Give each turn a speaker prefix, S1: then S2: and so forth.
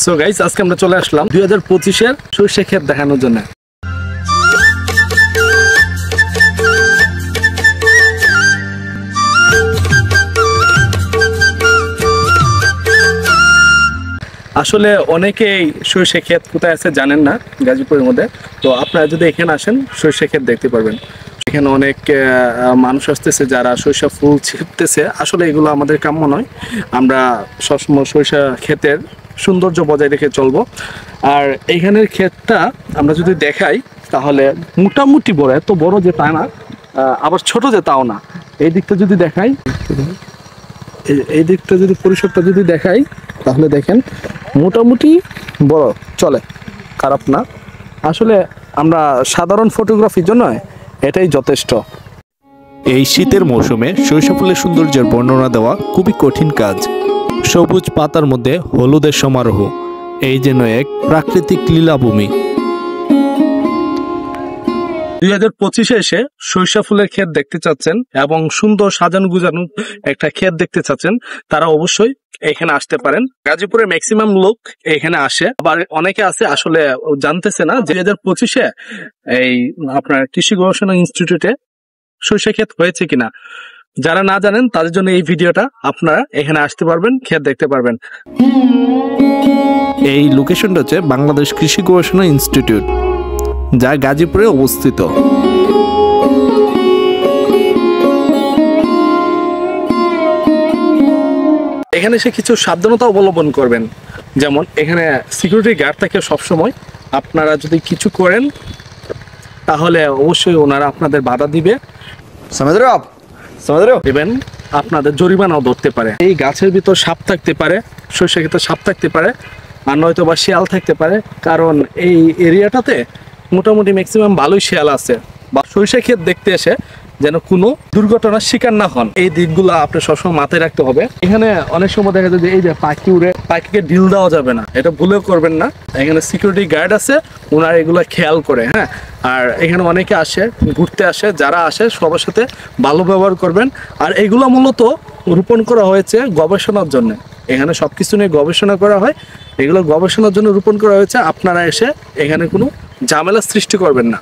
S1: So guys, আজকে আমরা চলে আসলাম 2025-এর সরষে ক্ষেত দেখানোর জন্য। আসলে অনেকেই সরষে ক্ষেত কোথায় আছে জানেন না গাজীপুরের মধ্যে। তো আপনারা যদি এখানে আসেন সরষে ক্ষেত দেখতে পারবেন। এখানে অনেক মানুষ আসতেছে যারা সরিষা ফুল ছিটতেছে। আসলে এগুলো আমাদের কাম্য নয়। আমরা সবসময় সরিষা ক্ষেতের সৌন্দর্য বজায় রেখে চলবো। আর এইখানের ক্ষেতটা আমরা যদি দেখাই তাহলে মোটামুটি বড়, এত বড় যে তা না, আবার ছোট যে তাও না। এই দিকটা যদি দেখাই, এই দিকটা যদি পরিসরটা যদি দেখাই তাহলে দেখেন মোটামুটি বড়, চলে, খারাপ না। আসলে আমরা সাধারণ ফটোগ্রাফির জন্য এটাই যথেষ্ট।
S2: এই শীতের মৌসুমে সরিষা ফুলের সৌন্দর্যের বর্ণনা দেওয়া খুবই কঠিন কাজ। সবুজ পাতার মধ্যে হলুদের সমারোহ, এই যেন এক প্রাকৃতিক লীলাভূমি।
S1: 2025-এ এসে সরিষা ফুলের ক্ষেত দেখতে চাচ্ছেন এবং সুন্দর সাজানো গুজানো একটা ক্ষেত দেখতে চাচ্ছেন, তারা অবশ্যই এখানে আসতে পারেন। গাজীপুরের ম্যাক্সিমাম লোক এখানে আসে, আবার অনেকে আছে আসলে জানতেছে না যে 2025-এ এই আপনার কৃষি গবেষণা ইনস্টিটিউটে সরিষা ক্ষেত হয়েছে কিনা। যারা না জানেন তাদের জন্য এই ভিডিওটা, আপনারা এখানে আসতে পারবেন, ক্ষেত দেখতে পারবেন।
S2: এই লোকেশনটা হচ্ছে বাংলাদেশ কৃষি গবেষণা ইনস্টিটিউট, যা গাজীপুরে অবস্থিত।
S1: এখানে এসে কিছু সাবধানতা অবলম্বন করবেন, যেমন এখানে সিকিউরিটি গার্ড থাকে সবসময়। আপনারা যদি কিছু করেন তাহলে অবশ্যই ওনারা আপনাদের বাধা দিবে, দেবেন, আপনাদের জরিমানাও ধরতে পারে। এই গাছের ভিতর সাপ থাকতে পারে, সরষে ক্ষেতে সাপ থাকতে পারে, আর নয়তো বা শিয়াল থাকতে পারে, কারণ এই এরিয়াটাতে মোটামুটি ম্যাক্সিমাম ভালোই শিয়াল আছে। বা সরিষা ক্ষেত দেখতে এসে যেন কোনো দুর্ঘটনার শিকার না হন, এই দিকগুলো আপনার সবসময় মাথায় রাখতে হবে। এখানে অনেক সময় দেখা যায় যে এই যে পাখি উড়ে, পাখিকে ঢিল দেওয়া যাবে না, এটা ভুলেও করবেন না। এখানে সিকিউরিটি গার্ড আছে, ওনারা এগুলো খেয়াল করে। হ্যাঁ, আর এখানে অনেকে আসে, ঘুরতে আসে, যারা আসে সবার সাথে ভালো ব্যবহার করবেন। আর এগুলো মূলত রোপণ করা হয়েছে গবেষণার জন্য। এখানে সবকিছু নিয়ে গবেষণা করা হয়, এগুলো গবেষণার জন্য রোপণ করা হয়েছে। আপনারা এসে এখানে কোনো ঝামেলা সৃষ্টি করবেন না।